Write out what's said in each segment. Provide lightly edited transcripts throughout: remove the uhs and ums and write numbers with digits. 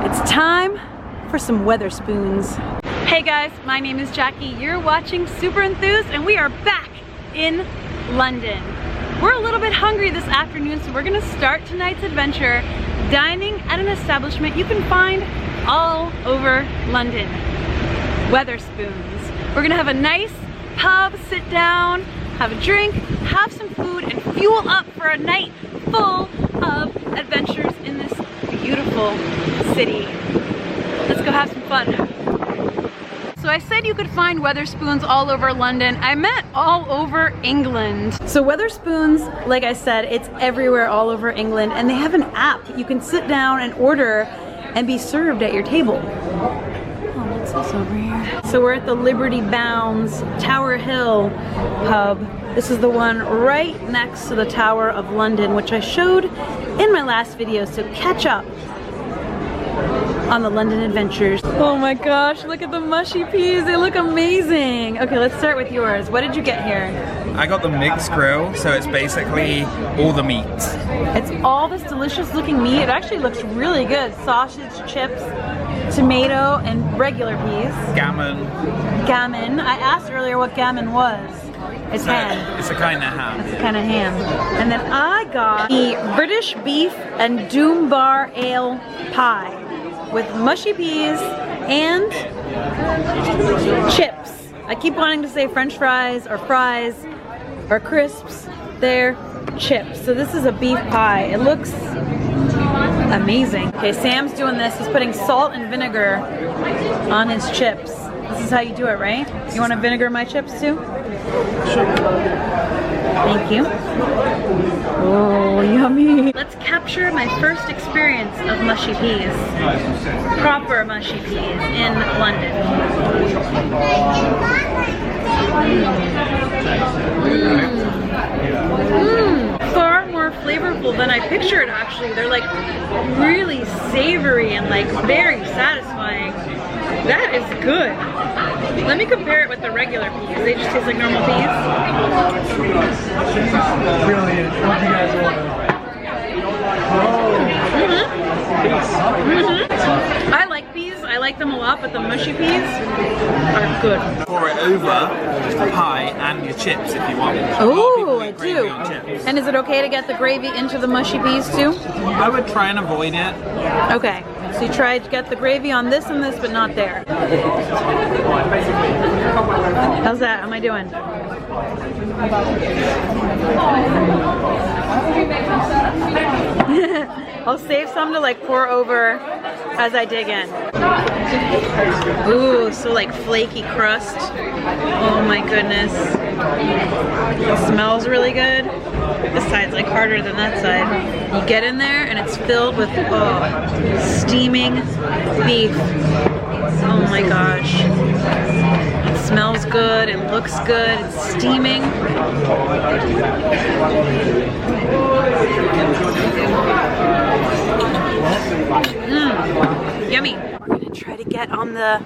It's time for some Wetherspoons. Hey guys, my name is Jackie. You're watching Super Enthused and we are back in London. We're a little bit hungry this afternoon, so we're gonna start tonight's adventure dining at an establishment you can find all over London. Wetherspoons. We're gonna have a nice pub, sit down, have a drink, have some food, and fuel up for a night full of adventures in this beautiful city. Let's go have some fun. So I said you could find Wetherspoons all over London. I meant all over England. So Wetherspoons, like I said, it's everywhere all over England, and they have an app. You can sit down and order and be served at your table. Oh, what's this over here? So we're at the Liberty Bounds Tower Hill pub. This is the one right next to the Tower of London, which I showed in my last video, so catch up on the London adventures. Oh my gosh, look at the mushy peas. They look amazing. Okay, let's start with yours. What did you get here? I got the mixed grill, so it's basically all the meat. It's all this delicious looking meat. It actually looks really good. Sausage, chips, tomato, and regular peas. Gammon. Gammon. I asked earlier what gammon was. It's ham. It's a kind of ham. It's a kind of ham. And then I got the British beef and Doombar ale pie with mushy peas and chips. I keep wanting to say French fries or crisps. They're chips. So this is a beef pie. It looks amazing. Okay, Sam's doing this. He's putting salt and vinegar on his chips. This is how you do it, right? You want to vinegar my chips too? Sure. Thank you. Oh, yummy. Let's capture my first experience of mushy peas. Proper mushy peas in London. Far more flavorful than I pictured, actually. They're like really savory and like very satisfying. That is good. Let me compare it with the regular peas. They just taste like normal peas. Brilliant. What do you guys want? I like peas. I like them a lot, but the mushy peas are good. Pour it over the pie and your chips if you want. Oh, I do. And is it okay to get the gravy into the mushy peas too? I would try and avoid it. Okay. So you tried to get the gravy on this and this, but not there. How's that? How am I doing? I'll save some to like pour over as I dig in. Ooh, so like flaky crust. Oh my goodness. It smells really good. This side's like harder than that side. You get in there and it's filled with steaming beef. Oh my gosh. It smells good, it looks good, it's steaming. Yummy. We're gonna try to get on the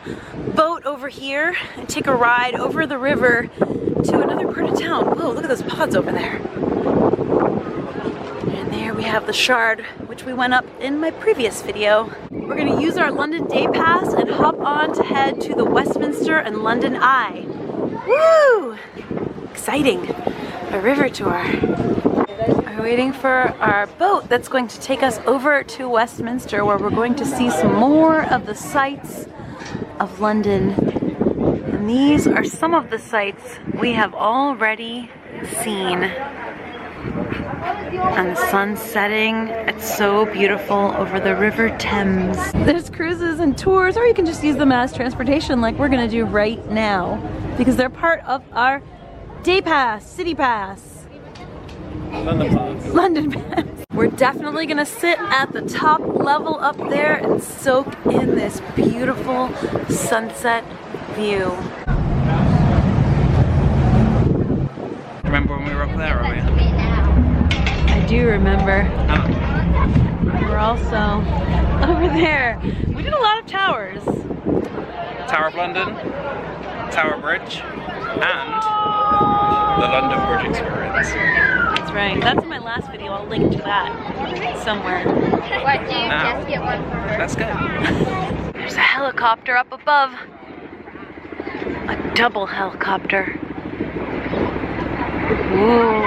boat over here and take a ride over the river to another part of town. Whoa, look at those pods over there. And there we have the Shard, which we went up in my previous video. We're gonna use our London day pass and hop on to head to the Westminster and London Eye. Woo! Exciting. A river tour. We're waiting for our boat that's going to take us over to Westminster, where we're going to see some more of the sights of London. And these are some of the sights we have already seen. And the sun setting, it's so beautiful over the River Thames. There's cruises and tours, or you can just use them as transportation like we're gonna do right now, because they're part of our day pass, city pass. London pass. We're definitely gonna sit at the top level up there and soak in this beautiful sunset view. Remember when we were up there, right? I do remember. We're also over there. We did a lot of towers. Tower of London, Tower Bridge, and the London Bridge experience. That's right. That's in my last video. I'll link to that somewhere. What, do you just get one for her? That's good. There's a helicopter up above. A double helicopter. Ooh.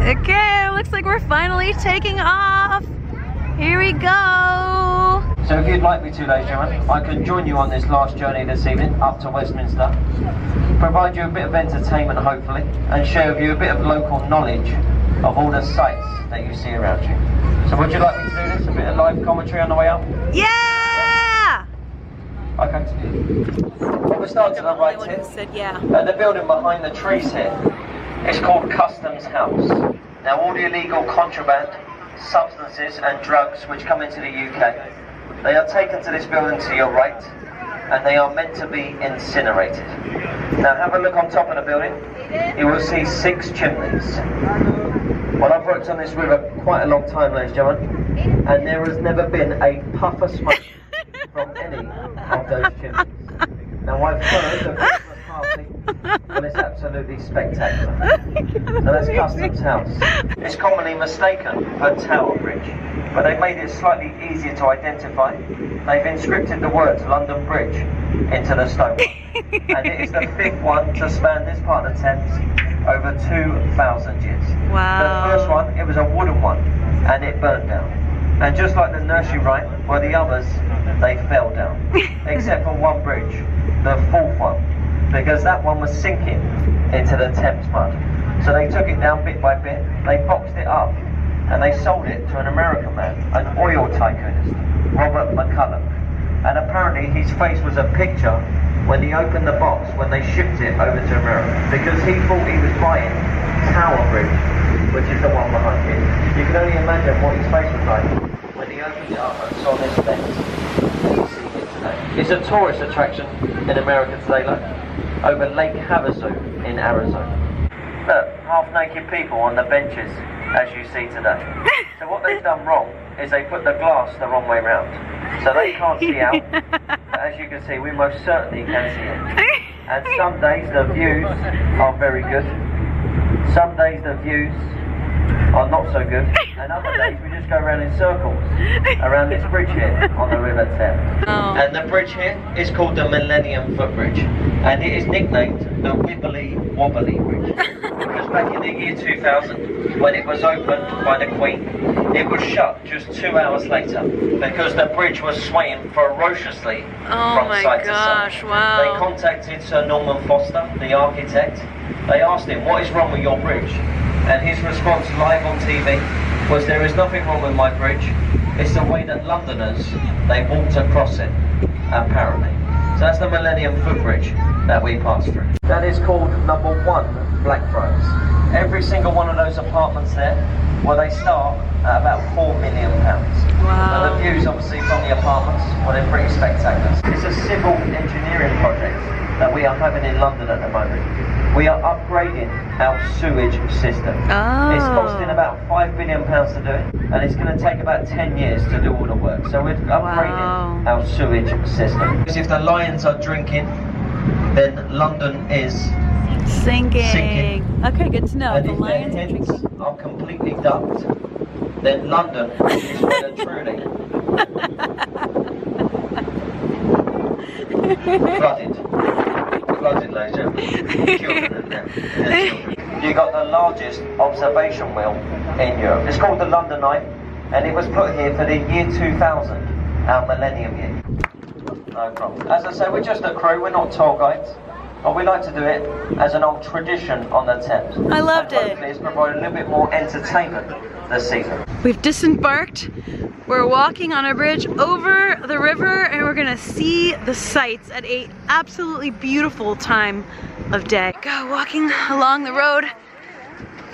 Okay, looks like we're finally taking off. Here we go. So if you'd like me to, ladies and gentlemen, I can join you on this last journey this evening up to Westminster, provide you a bit of entertainment hopefully, and share with you a bit of local knowledge of all the sights that you see around you. So would you like me to do this? A bit of live commentary on the way up? Yeah! Okay. Well, we're starting on right here. Said yeah. The building behind the trees here is called Customs House. Now all the illegal contraband, substances and drugs which come into the UK, they are taken to this building to your right and they are meant to be incinerated. Now have a look on top of the building, you will see 6 chimneys. Well, I've worked on this river quite a long time, ladies and gentlemen, and there has never been a puff of smoke from any of those chimneys. Now I've followed the Christmas party, well it's absolutely spectacular. So that's Customs House. It's commonly mistaken for Tower Bridge, but they've made it slightly easier to identify. They've inscripted the words London Bridge into the stone, and it is the 5th one to span this part of the Thames over 2,000 years. Wow. The first one, it was a wooden one, and it burnt down. And just like the nursery rhyme, well the others, they fell down. Except for one bridge, the 4th one, because that one was sinking into the Thames mud. So they took it down bit by bit, they boxed it up, and they sold it to an American man, an oil tycoonist, Robert McCulloch. And apparently his face was a picture when he opened the box when they shipped it over to America, because he thought he was buying Tower Bridge, which is the one behind it. You can only imagine what his face was like when he opened it up and saw this thing that you see here today. It's a tourist attraction in America today, look, over Lake Havasu in Arizona. Look, half-naked people on the benches, as you see today. So what they've done wrong is they put the glass the wrong way round. So they can't see out, but as you can see, we most certainly can see in. And some days the views are very good. Some days the views are not so good, and other days we just go around in circles around this bridge here on the River Thames. Oh. And the bridge here is called the Millennium Footbridge, and it is nicknamed the Wibbly Wobbly Bridge because back in the year 2000, when it was opened by the Queen, it was shut just 2 hours later because the bridge was swaying ferociously from side to side. Wow. They contacted Sir Norman Foster, the architect. They asked him, what is wrong with your bridge? And his response live on TV was, there is nothing wrong with my bridge. It's the way that Londoners, they walked across it, apparently. So that's the Millennium Footbridge that we passed through. That is called number 1 Blackfriars. Every single one of those apartments there, well, they start at about £4 million. Wow. Now the views obviously from the apartments, well, they're pretty spectacular. It's a civil engineering project that we are having in London at the moment. We are upgrading our sewage system. Oh. It's costing about £5 billion to do it, and it's going to take about 10 years to do all the work. So we're upgrading our sewage system. Because if the lions are drinking, then London is Sinking. Okay, good to know. and The if lions their are hens drinking. are completely ducked, then London is well and truly flooded. Flooded, ladies and gentlemen. Children and their children. You got the largest observation wheel in Europe. It's called the London Eye, and it was put here for the year 2000, our millennium year. No problem. As I say, we're just a crew, we're not tour guides. But we like to do it as an old tradition on the Thames. I loved and it. hopefully it's provided a little bit more entertainment this season. We've disembarked. We're walking on a bridge over the river and we're gonna see the sights at a absolutely beautiful time of day. Go walking along the road.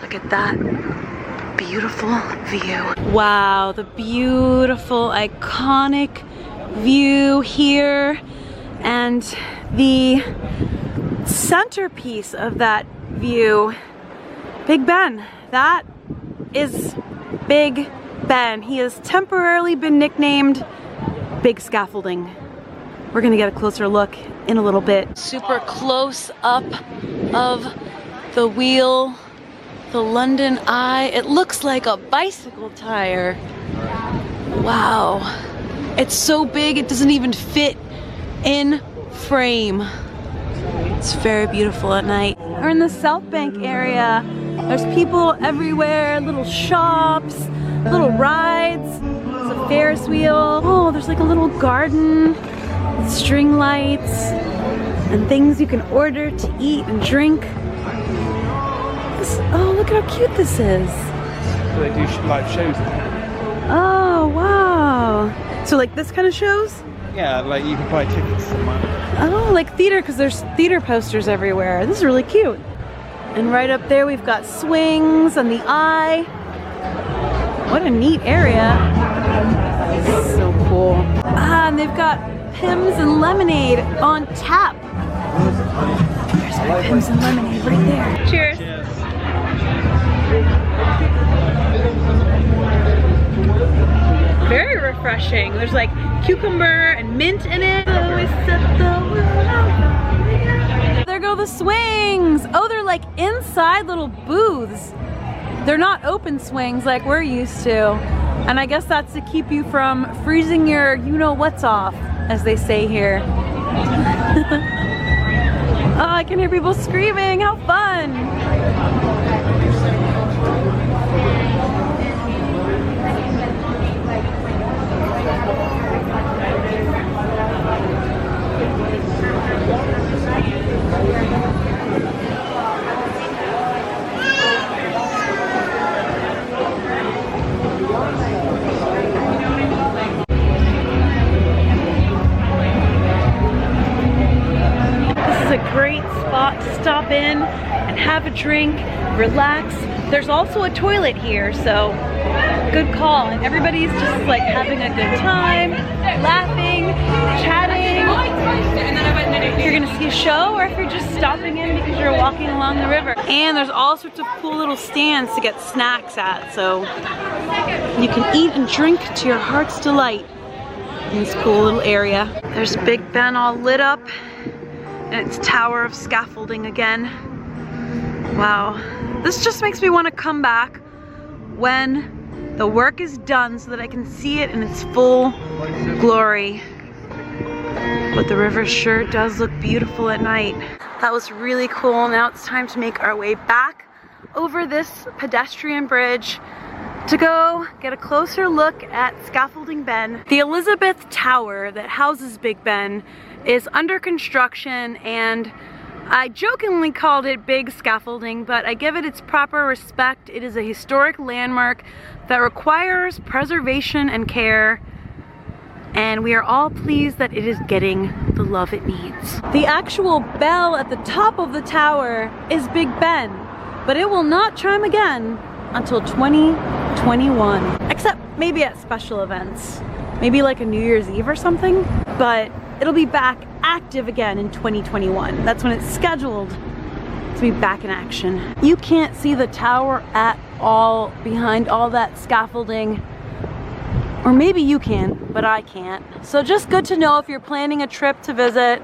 Look at that beautiful view. Wow, the beautiful, iconic view here. And the centerpiece of that view, Big Ben. That is Big Ben. He has temporarily been nicknamed Big Scaffolding. We're gonna get a closer look in a little bit. Super close up of the wheel, the London Eye. It looks like a bicycle tire. Wow. It's so big it doesn't even fit in frame. It's very beautiful at night. We're in the South Bank area. There's people everywhere, little shops, little rides. There's a Ferris wheel. Oh, there's like a little garden with string lights and things you can order to eat and drink. Oh, look at how cute this is. They do live shows. Oh, wow. So like this kind of shows? Yeah, like you can buy tickets somewhere. Oh, like theater, because there's theater posters everywhere. This is really cute. And right up there we've got swings and the Eye. What a neat area. So cool. Ah, and they've got Pimm's and lemonade on tap. There's my Pimm's and lemonade right there. Cheers. Cheers. Very refreshing. There's like cucumber and mint in it. There go the swings. Oh, they're like inside little booths. They're not open swings like we're used to. And I guess that's to keep you from freezing your you-know-what's off, as they say here. Oh, I can hear people screaming. How fun. Great spot to stop in and have a drink, relax. There's also a toilet here, so good call. And everybody's just like having a good time, laughing, chatting. If you're gonna see a show or if you're just stopping in because you're walking along the river. And there's all sorts of cool little stands to get snacks at, so you can eat and drink to your heart's delight in this cool little area. There's Big Ben all lit up. And its tower of scaffolding again. Wow. This just makes me want to come back when the work is done so that I can see it in its full glory. But the river sure does look beautiful at night. That was really cool. Now it's time to make our way back over this pedestrian bridge to go get a closer look at Scaffolding Ben. The Elizabeth Tower that houses Big Ben is under construction, and I jokingly called it Big Scaffolding, but I give it its proper respect. It is a historic landmark that requires preservation and care, and we are all pleased that it is getting the love it needs. The actual bell at the top of the tower is Big Ben, but it will not chime again until 2021, except maybe at special events, maybe like a New Year's Eve or something, but it'll be back active again in 2021. That's when it's scheduled to be back in action. You can't see the tower at all behind all that scaffolding. Or maybe you can, but I can't. So just good to know if you're planning a trip to visit.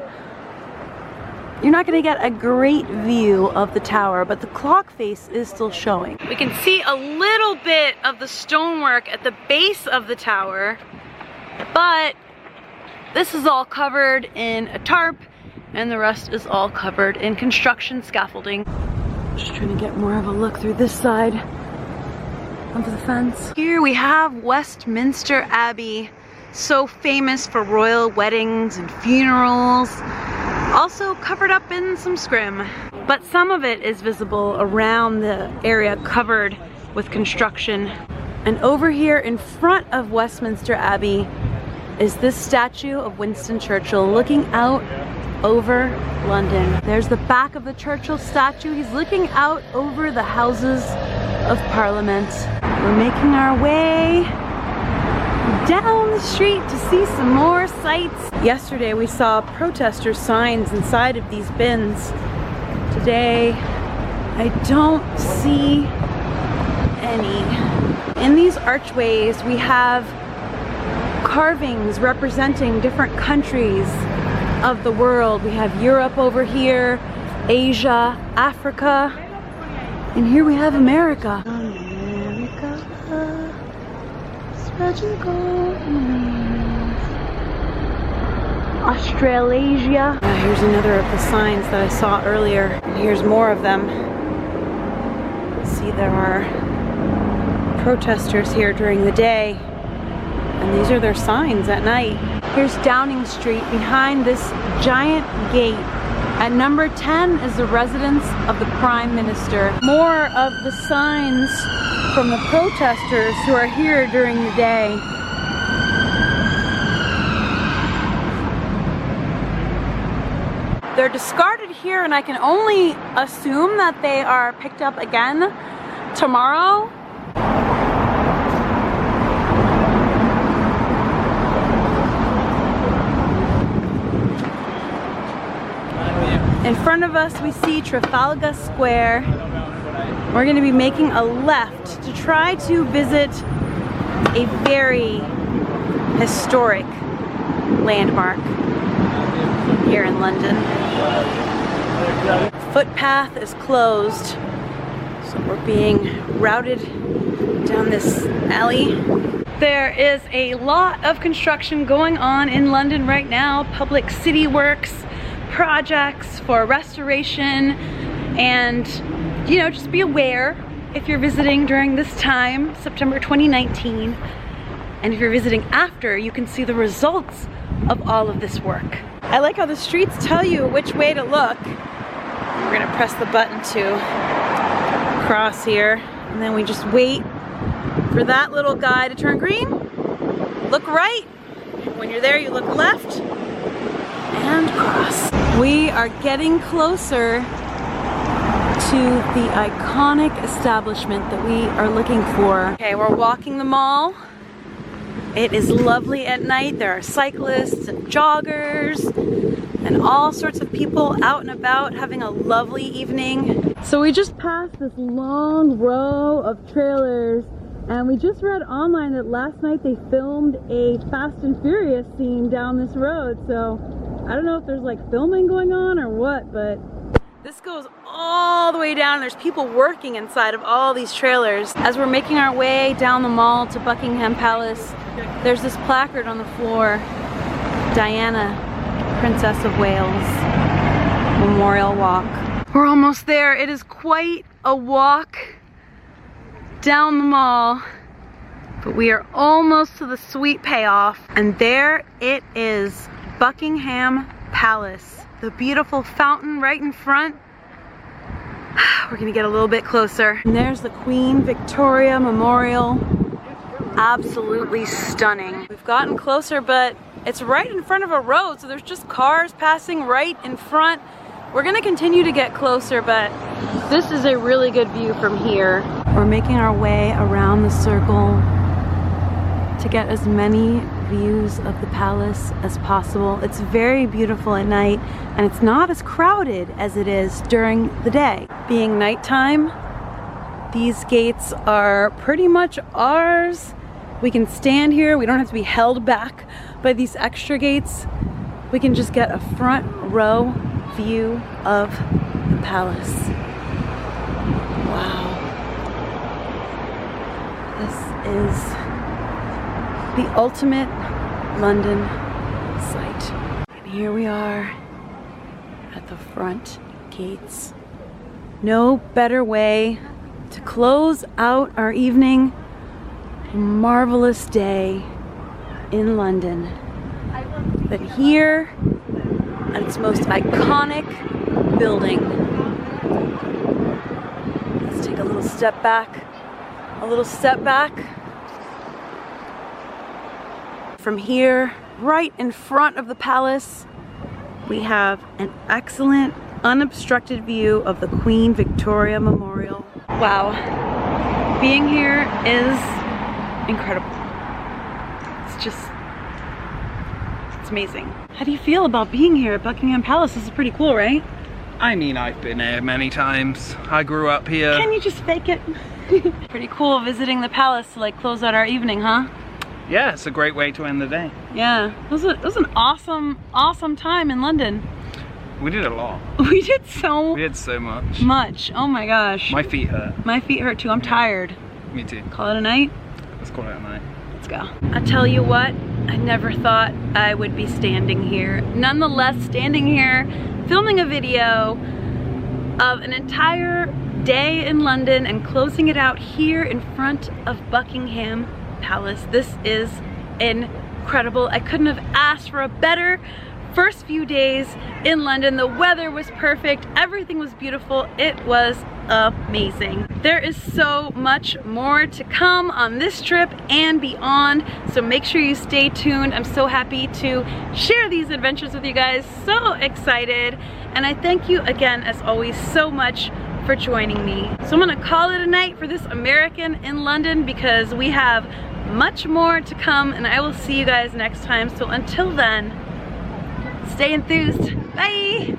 You're not gonna get a great view of the tower, but the clock face is still showing. We can see a little bit of the stonework at the base of the tower, but this is all covered in a tarp, and the rest is all covered in construction scaffolding. Just trying to get more of a look through this side of the fence. Here we have Westminster Abbey, so famous for royal weddings and funerals. Also covered up in some scrim, but some of it is visible around the area covered with construction. And over here in front of Westminster Abbey is this statue of Winston Churchill looking out over London. There's the back of the Churchill statue. He's looking out over the Houses of Parliament. We're making our way down the street to see some more sights. Yesterday we saw protester signs inside of these bins. Today I don't see any. In these archways we have carvings representing different countries of the world. We have Europe over here, Asia, Africa, and here we have America. America, stretching Australasia. Here's another of the signs that I saw earlier, and here's more of them. See, there are protesters here during the day, and these are their signs at night. Here's Downing Street behind this giant gate. At number 10 is the residence of the Prime Minister. More of the signs from the protesters who are here during the day. They're discarded here, and I can only assume that they are picked up again tomorrow. In front of us we see Trafalgar Square. We're going to be making a left to try to visit a very historic landmark here in London. Footpath is closed, so we're being routed down this alley. There is a lot of construction going on in London right now. Public city works, projects for restoration, and you know, just be aware if you're visiting during this time, September 2019, and if you're visiting after, you can see the results of all of this work. I like how the streets tell you which way to look. We're gonna press the button to cross here, and then we just wait for that little guy to turn green. Look right. When you're there, you look left and cross. We are getting closer to the iconic establishment that we are looking for. Okay, we're walking the mall. It is lovely at night. There are cyclists and joggers and all sorts of people out and about having a lovely evening. So we just passed this long row of trailers, and we just read online that last night they filmed a Fast and Furious scene down this road. So I don't know if there's like filming going on or what, but this goes all the way down. There's people working inside of all these trailers. As we're making our way down the mall to Buckingham Palace, there's this placard on the floor, Diana, Princess of Wales, Memorial Walk. We're almost there. It is quite a walk down the mall, but we are almost to the sweet payoff. And there it is, Buckingham Palace. The beautiful fountain right in front. We're gonna get a little bit closer. And there's the Queen Victoria Memorial. Absolutely stunning. We've gotten closer, but it's right in front of a road, so there's just cars passing right in front. We're gonna continue to get closer, but this is a really good view from here. We're making our way around the circle to get as many views of the palace as possible. It's very beautiful at night, and it's not as crowded as it is during the day. Being nighttime, these gates are pretty much ours. We can stand here. We don't have to be held back by these extra gates. We can just get a front row view of the palace. Wow. This is the ultimate London sight. And here we are at the front gates. No better way to close out our evening. A marvelous day in London than here at its most iconic building. Let's take a little step back. A little step back. From here, right in front of the palace, we have an excellent, unobstructed view of the Queen Victoria Memorial. Wow, being here is incredible. It's amazing. How do you feel about being here at Buckingham Palace? This is pretty cool, right? I mean, I've been here many times. I grew up here. Can you just fake it? Pretty cool visiting the palace to like close out our evening, huh? yeah, it's a great way to end the day. Yeah, it was an awesome time in London. We did a lot. We did so much. Oh my gosh. My feet hurt. My feet hurt too. I'm tired. Me too. Call it a night? Let's call it a night. Let's go. I tell you what, I never thought I would be standing here. Nonetheless, standing here, filming a video of an entire day in London and closing it out here in front of Buckingham Palace. This is incredible. I couldn't have asked for a better first few days in London. The weather was perfect, everything was beautiful, it was amazing. There is so much more to come on this trip and beyond, so make sure you stay tuned. I'm so happy to share these adventures with you guys, so excited, and I thank you again as always so much for joining me. So I'm gonna call it a night for this American in London because we have much more to come, and I will see you guys next time. So until then, stay enthused. Bye!